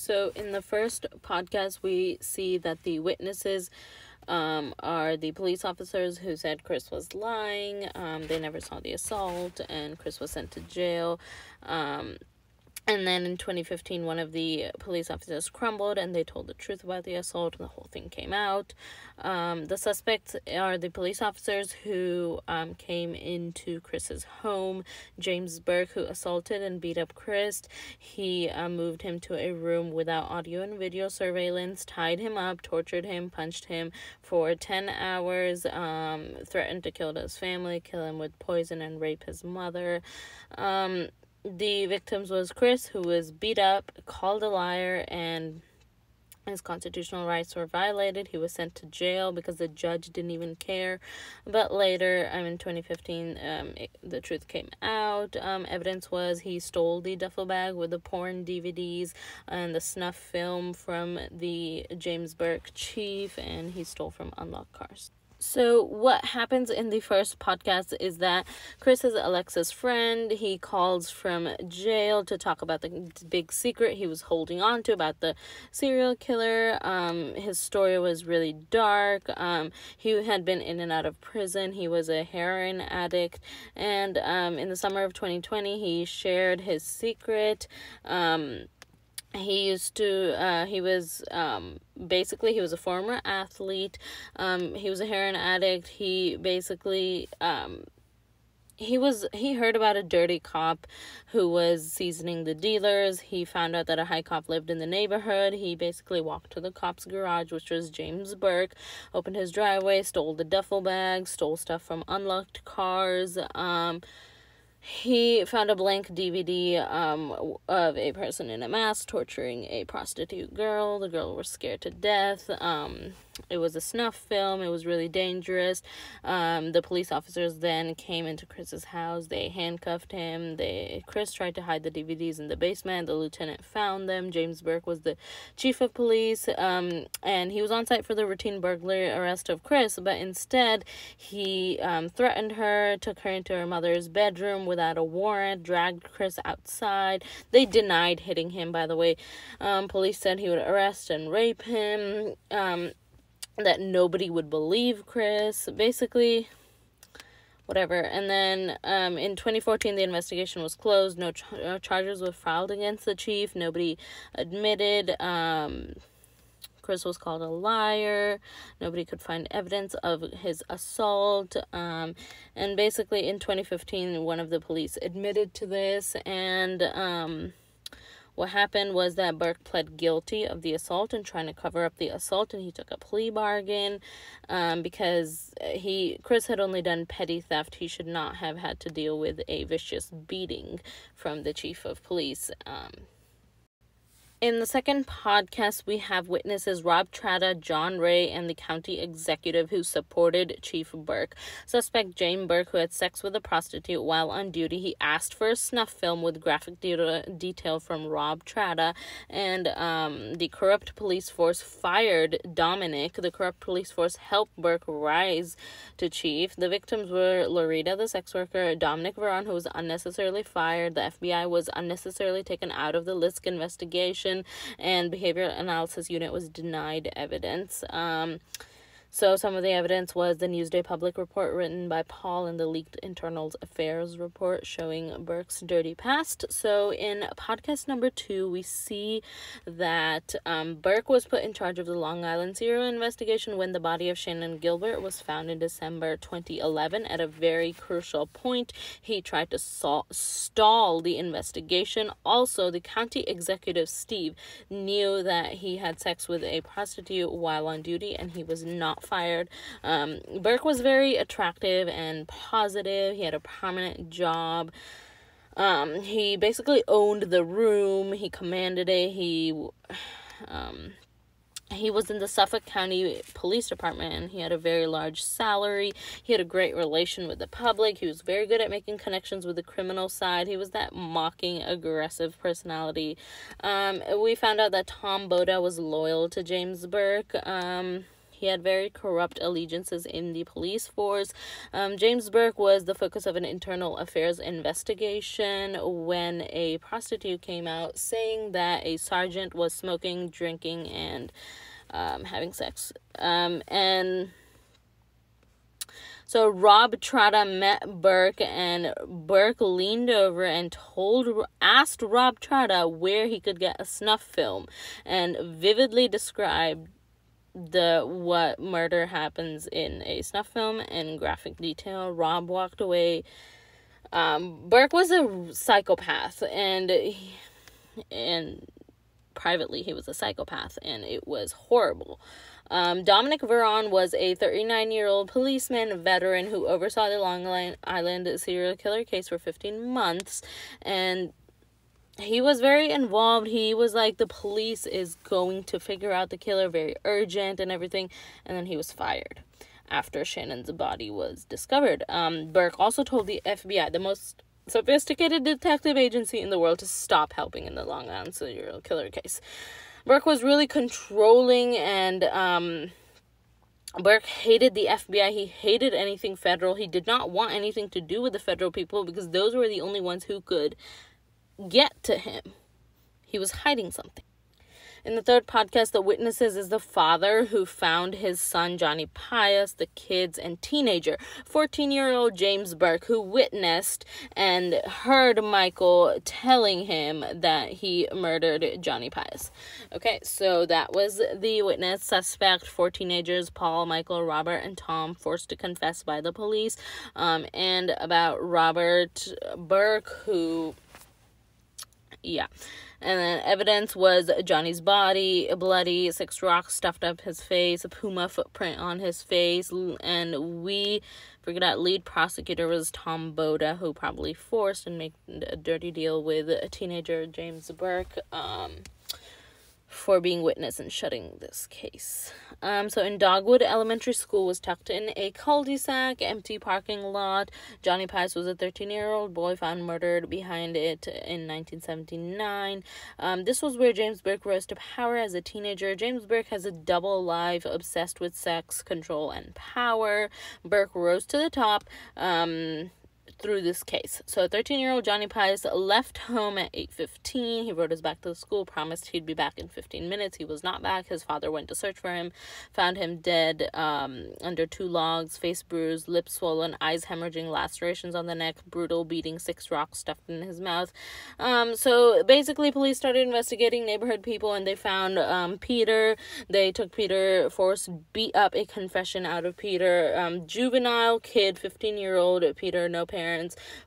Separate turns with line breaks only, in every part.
So in the first podcast, we see that the witnesses are the police officers who said Chris was lying. They never saw the assault, and Chris was sent to jail. And then in 2015, one of the police officers crumbled and they told the truth about the assault. The whole thing came out. The suspects are the police officers who came into Chris's home. James Burke, who assaulted and beat up Chris. He moved him to a room without audio and video surveillance, tied him up, tortured him, punched him for 10 hours, threatened to kill his family, kill him with poison, and rape his mother. The victims was Chris, who was beat up, called a liar, and his constitutional rights were violated. He was sent to jail because the judge didn't even care. But later, in 2015, the truth came out. Evidence was he stole the duffel bag with the porn DVDs and the snuff film from the James Burke chief, and he stole from unlocked cars. So what happens in the first podcast is that Chris is Alexa's friend. He calls from jail to talk about the big secret he was holding on to about the serial killer. His story was really dark. He had been in and out of prison. He was a heroin addict. And in the summer of 2020, he shared his secret. He was a former athlete. He was a heroin addict. He heard about a dirty cop who was seasoning the dealers. He found out that a high cop lived in the neighborhood. He basically walked to the cop's garage, which was James Burke, opened his driveway, stole the duffel bag, stole stuff from unlocked cars. He found a blank DVD of a person in a mask torturing a prostitute girl. The girl was scared to death. It was a snuff film. It was really dangerous. The police officers then came into Chris's house. They handcuffed him. Chris tried to hide the DVDs in the basement. The lieutenant found them. James Burke was the chief of police, and he was on site for the routine burglary arrest of Chris, but instead he threatened her, took her into her mother's bedroom without a warrant, dragged Chris outside. They denied hitting him, by the way. Police said he would arrest and rape him, that nobody would believe Chris, basically, whatever. And then in 2014, the investigation was closed. No charges were filed against the chief. Nobody admitted. Chris was called a liar. Nobody could find evidence of his assault. And basically in 2015, one of the police admitted to this. And what happened was that Burke pled guilty of the assault and trying to cover up the assault, and he took a plea bargain because Chris had only done petty theft. He should not have had to deal with a vicious beating from the chief of police. In the second podcast, we have witnesses Rob Tratta, John Ray, and the county executive who supported Chief Burke. Suspect James Burke, who had sex with a prostitute while on duty, he asked for a snuff film with graphic detail from Rob Tratta, and the corrupt police force fired Dominic. The corrupt police force helped Burke rise to chief. The victims were Loretta, the sex worker, Dominic Veron, who was unnecessarily fired. The FBI was unnecessarily taken out of the Lisk investigation, and behavioral analysis unit was denied evidence. So some of the evidence was the Newsday Public report written by Paul and the leaked Internal Affairs report showing Burke's dirty past. So in podcast number 2, we see that Burke was put in charge of the Long Island serial investigation when the body of Shannon Gilbert was found in December 2011. At a very crucial point, he tried to stall the investigation. Also, the county executive, Steve, knew that he had sex with a prostitute while on duty, and he was not fired. Burke was very attractive and positive. He had a prominent job. He basically owned the room. He commanded it. He was in the Suffolk County Police Department, and he had a very large salary. He had a great relation with the public. He was very good at making connections with the criminal side. He was that mocking, aggressive personality. We found out that Tom Boda was loyal to James Burke. he had very corrupt allegiances in the police force. James Burke was the focus of an internal affairs investigation when a prostitute came out saying that a sergeant was smoking, drinking, and having sex. So Rob Trotta met Burke, and Burke leaned over and asked Rob Trotta where he could get a snuff film, and vividly described what murder happens in a snuff film in graphic detail. Rob walked away. Burke was a psychopath, and privately he was a psychopath, and it was horrible. Dominic Veron was a 39-year-old policeman veteran who oversaw the Long Island serial killer case for 15 months, and he was very involved. He was like, the police is going to figure out the killer, very urgent and everything, and then he was fired after Shannon's body was discovered. Burke also told the FBI, the most sophisticated detective agency in the world, to stop helping in the Long Island serial killer case. Burke was really controlling, and Burke hated the FBI. He hated anything federal. He did not want anything to do with the federal people because those were the only ones who could get to him. He was hiding something. In the third podcast, the witnesses is the father who found his son, Johnny Pius, the kids, and teenager, 14-year-old James Burke, who witnessed and heard Michael telling him that he murdered Johnny Pius. Okay, so that was the witness. Suspect, 4 teenagers, Paul, Michael, Robert, and Tom, forced to confess by the police. And about Robert Burke, who... yeah. And then evidence was Johnny's body, bloody, 6 rocks stuffed up his face, a puma footprint on his face, and we figured out lead prosecutor was Tom Boda, who probably forced and made a dirty deal with a teenager James Burke for being witness and shutting this case. So in Dogwood Elementary School was tucked in a cul-de-sac, empty parking lot. Johnny Pius was a 13-year-old boy found murdered behind it in 1979. This was where James Burke rose to power as a teenager. James Burke has a double life, obsessed with sex, control, and power. Burke rose to the top through this case. So 13-year-old Johnny Pius left home at 8:15. He rode us back to the school, promised he'd be back in 15 minutes. He was not back. His father went to search for him, found him dead under 2 logs, face bruised, lips swollen, eyes hemorrhaging, lacerations on the neck, brutal beating, 6 rocks stuffed in his mouth. So basically police started investigating neighborhood people, and they found Peter. They took Peter, forced, beat up a confession out of Peter. Juvenile kid, 15-year-old Peter, no parents,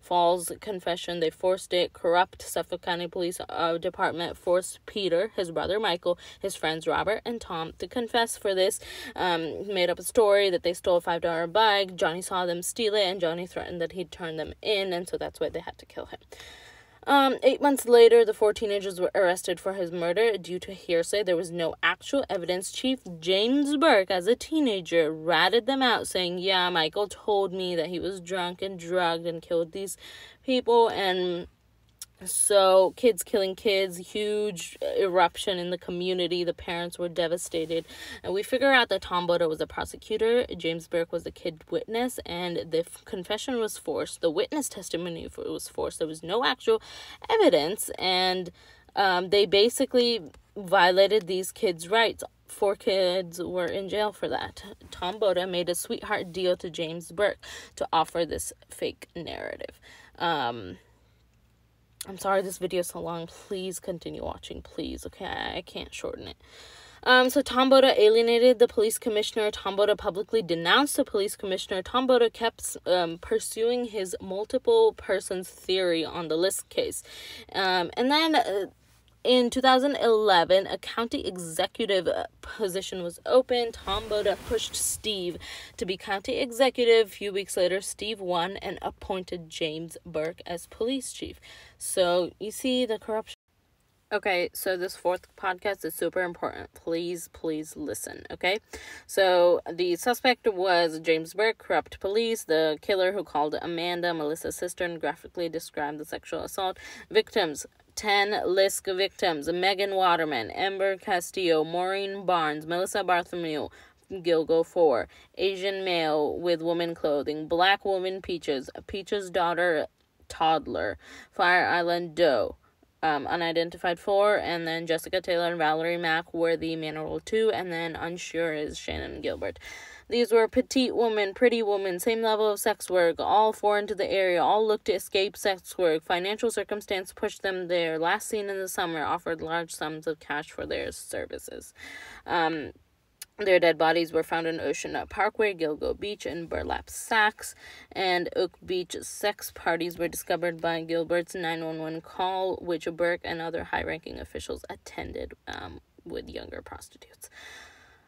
false confession. They forced it. Corrupt Suffolk County Police Department forced Peter, his brother Michael, his friends Robert and Tom to confess for this. Made up a story that they stole a $5 bike. Johnny saw them steal it, and Johnny threatened that he'd turn them in, and so that's why they had to kill him. 8 months later, the 4 teenagers were arrested for his murder due to hearsay. There was no actual evidence. Chief James Burke, as a teenager, ratted them out, saying, yeah, Michael told me that he was drunk and drugged and killed these people. And so kids killing kids, huge eruption in the community. The parents were devastated, and we figure out that Tom Boda was a prosecutor, James Burke was the kid witness, and the confession was forced. The witness testimony was forced. There was no actual evidence, and they basically violated these kids' rights. 4 kids were in jail for that. Tom Boda made a sweetheart deal to James Burke to offer this fake narrative. I'm sorry this video is so long. Please continue watching, please. Okay, I can't shorten it. So Tom Boda alienated the police commissioner. Tom Boda publicly denounced the police commissioner. Tom Boda kept pursuing his multiple persons theory on the List case. And then in 2011, a county executive position was open. Tom Boda pushed Steve to be county executive. A few weeks later, Steve won and appointed James Burke as police chief. So you see the corruption. Okay, so this 4th podcast is super important. Please listen, okay? So the suspect was James Burke, corrupt police. The killer, who called Amanda, Melissa's sister, and graphically described the sexual assault. Victims: 10 Lisk victims: Megan Waterman, Amber Castillo, Maureen Barnes, Melissa Bartholomew, Gilgo 4, Asian male with woman clothing, black woman Peaches, Peaches' daughter toddler, Fire Island Doe, unidentified 4, and then Jessica Taylor and Valerie Mack were the Manual 2, and then unsure is Shannon Gilbert. These were petite women, pretty women, same level of sex work, all foreign to the area, all looked to escape sex work. Financial circumstance pushed them there. Last seen in the summer, offered large sums of cash for their services. Their dead bodies were found in Ocean Parkway, Gilgo Beach, and burlap sacks, and Oak Beach sex parties were discovered by Gilbert's 911 call, which Burke and other high-ranking officials attended with younger prostitutes.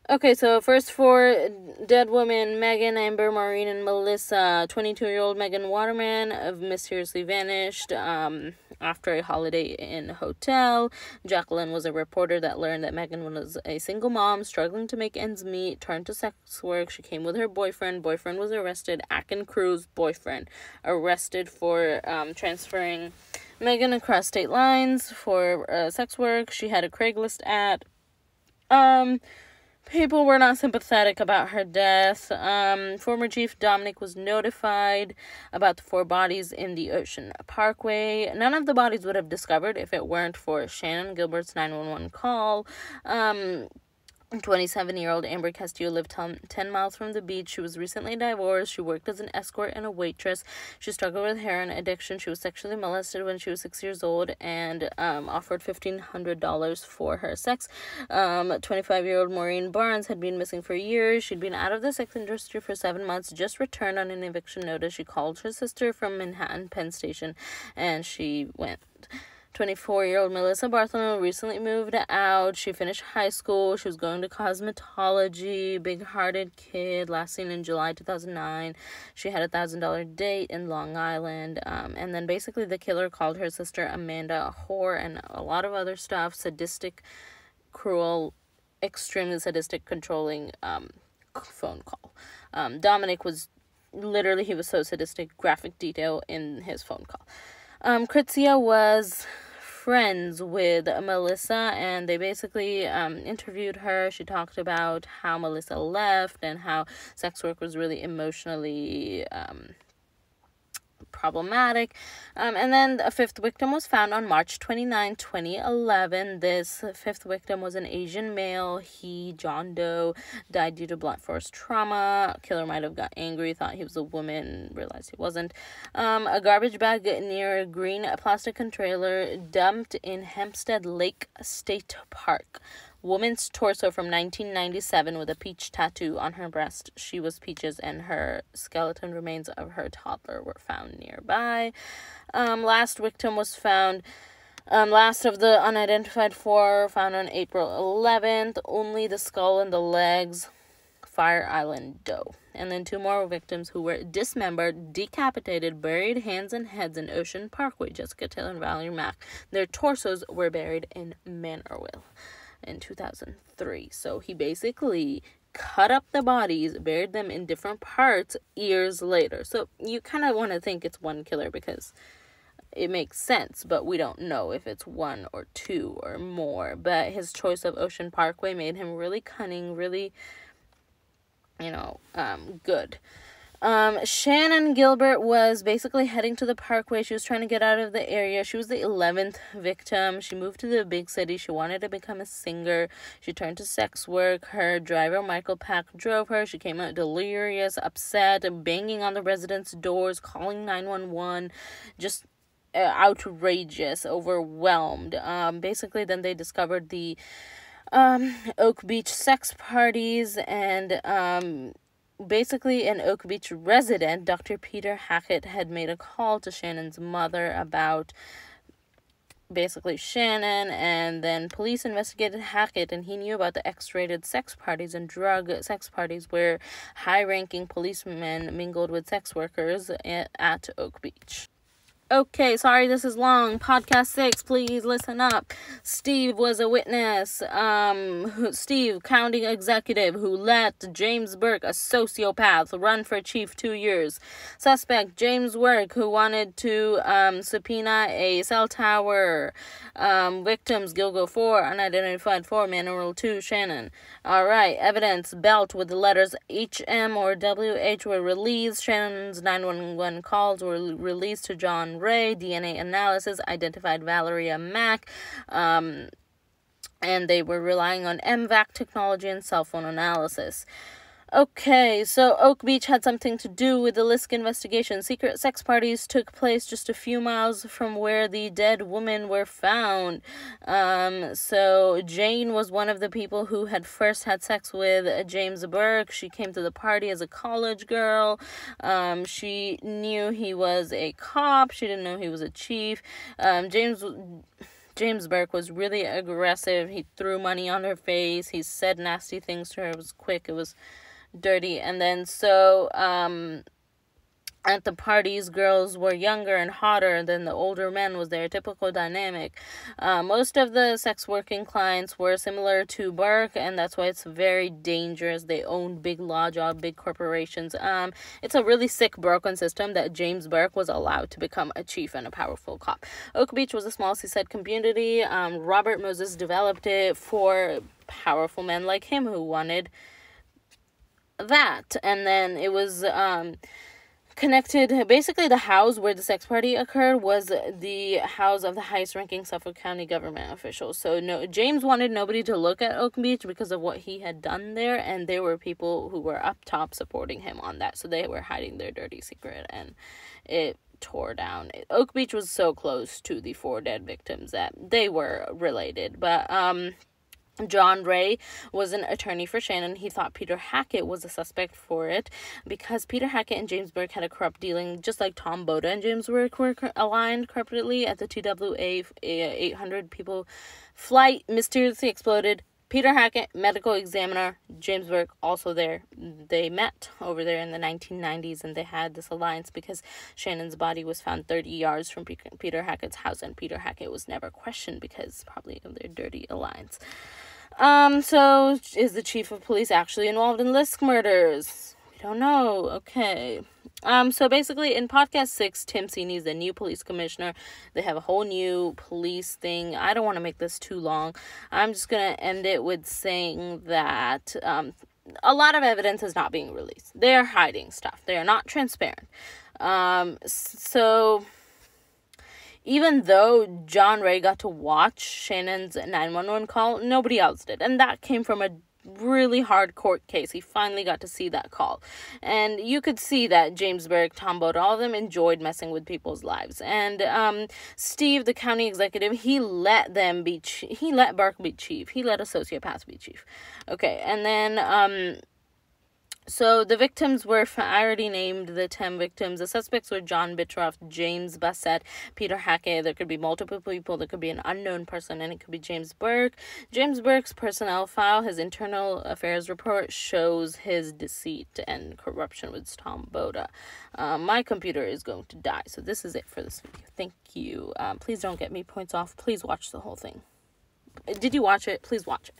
Okay, so first 4 dead women: Megan, Amber, Maureen, and Melissa. 22-year-old Megan Waterman mysteriously vanished after a Holiday Inn hotel. Jacqueline was a reporter that learned that Megan was a single mom struggling to make ends meet, turned to sex work. She came with her boyfriend. Boyfriend was arrested. Akin Cruz, boyfriend, arrested for transferring Megan across state lines for sex work. She had a Craigslist ad. People were not sympathetic about her death. Former Chief Dominic was notified about the 4 bodies in the Ocean Parkway. None of the bodies would have discovered if it weren't for Shannon Gilbert's 911 call. 27-year-old Amber Castillo lived 10 miles from the beach. She was recently divorced. She worked as an escort and a waitress. She struggled with heroin addiction. She was sexually molested when she was 6 years old and offered $1,500 for her sex. 25-year-old Maureen Barnes had been missing for years. She'd been out of the sex industry for 7 months, just returned on an eviction notice. She called her sister from Manhattan Penn Station, and she went. 24-year-old Melissa Bartholomew recently moved out. She finished high school. She was going to cosmetology. Big-hearted kid. Last seen in July 2009. She had a $1,000 date in Long Island. And then basically the killer called her sister Amanda a whore and a lot of other stuff. Sadistic, cruel, extremely sadistic, controlling phone call. Dominic was literally, he was so sadistic, graphic detail in his phone call. Kritzia was friends with Melissa, and they basically interviewed her. She talked about how Melissa left and how sex work was really emotionally problematic. And then a 5th victim was found on March 29, 2011. This 5th victim was an Asian male. He, John Doe, died due to blunt force trauma. Killer might have got angry, thought he was a woman, realized he wasn't. A garbage bag near a green plastic trailer dumped in Hempstead Lake State Park. Woman's torso from 1997 with a peach tattoo on her breast. She was Peaches, and her skeleton remains of her toddler were found nearby. Last victim was found, last of the unidentified 4 found on April 11th. Only the skull and the legs. Fire Island Doe. And then 2 more victims who were dismembered, decapitated, buried hands and heads in Ocean Parkway. Jessica Taylor and Valerie Mack. Their torsos were buried in Manorville in 2003. So he basically cut up the bodies, buried them in different parts years later. So you kind of want to think it's one killer because it makes sense, but we don't know if it's 1 or 2 or more. But his choice of Ocean Parkway made him really cunning, really, good. Shannon Gilbert was basically heading to the Parkway. She was trying to get out of the area. She was the 11th victim. She moved to the big city. She wanted to become a singer. She turned to sex work. Her driver, Michael Pack, drove her. She came out delirious, upset, banging on the residents' doors, calling 911, just outrageous, overwhelmed. Basically, then they discovered the Oak Beach sex parties, and basically an Oak Beach resident, Dr. Peter Hackett, had made a call to Shannon's mother about basically Shannon, and then police investigated Hackett, and he knew about the X-rated sex parties and drug sex parties where high-ranking policemen mingled with sex workers at Oak Beach. Okay, sorry this is long. Podcast 6, please listen up. Steve was a witness. Steve, county executive, who let James Burke, a sociopath, run for chief 2 years. Suspect, James Burke, who wanted to subpoena a cell tower. Victims, Gilgo 4, unidentified 4, Manual 2, Shannon. Alright, evidence, belt with the letters HM or WH were released. Shannon's 911 calls were released to John Ray. DNA analysis identified Valeria Mack, and they were relying on MVAC technology and cell phone analysis. Okay, so Oak Beach had something to do with the Lisk investigation. Secret sex parties took place just a few miles from where the dead women were found. So Jane was one of the people who had first had sex with James Burke. She came to the party as a college girl. She knew he was a cop. She didn't know he was a chief. James Burke was really aggressive. He threw money on her face. He said nasty things to her. It was quick. It was dirty. And then at the parties, girls were younger and hotter than the older men, was their typical dynamic. Most of the sex working clients were similar to Burke, and that's why it's very dangerous. They owned big law job, big corporations. It's a really sick, broken system that James Burke was allowed to become a chief and a powerful cop. Oak Beach was a small seaside community. Robert Moses developed it for powerful men like him who wanted that. And then it was connected. Basically, the house where the sex party occurred was the house of the highest ranking Suffolk County government official. So James wanted nobody to look at Oak Beach because of what he had done there, and there were people who were up top supporting him on that, so they were hiding their dirty secret, and it tore down. Oak Beach was so close to the 4 dead victims that they were related. But John Ray was an attorney for Shannon. He thought Peter Hackett was a suspect for it because Peter Hackett and James Burke had a corrupt dealing, just like Tom Boda and James Burke were aligned corruptly at the TWA 800 people flight mysteriously exploded. Peter Hackett, medical examiner, James Burke also there. They met over there in the 1990s, and they had this alliance because Shannon's body was found 30 yards from Peter Hackett's house, and Peter Hackett was never questioned because probably of their dirty alliance. So is the chief of police actually involved in Lisk murders? We don't know. Okay. So basically in podcast 6, Tim Sini is the new police commissioner. They have a whole new police thing. I don't want to make this too long. I'm just going to end it with saying that, a lot of evidence is not being released. They are hiding stuff. They are not transparent. So even though John Ray got to watch Shannon's 911 call, nobody else did. And that came from a really hard court case. He finally got to see that call. And you could see that James Burke, Tom Boda, all of them enjoyed messing with people's lives. And Steve, the county executive, he let Burke be chief. He let a sociopath be chief. Okay, and then so the victims were, I already named the 10 victims. The suspects were John Bitroff, James Bassett, Peter Hackett. There could be multiple people. There could be an unknown person, and it could be James Burke. James Burke's personnel file, his internal affairs report, shows his deceit and corruption with Tom Boda. My computer is going to die, so this is it for this video. Thank you. Please don't get me points off. Please watch the whole thing. Did you watch it? Please watch it.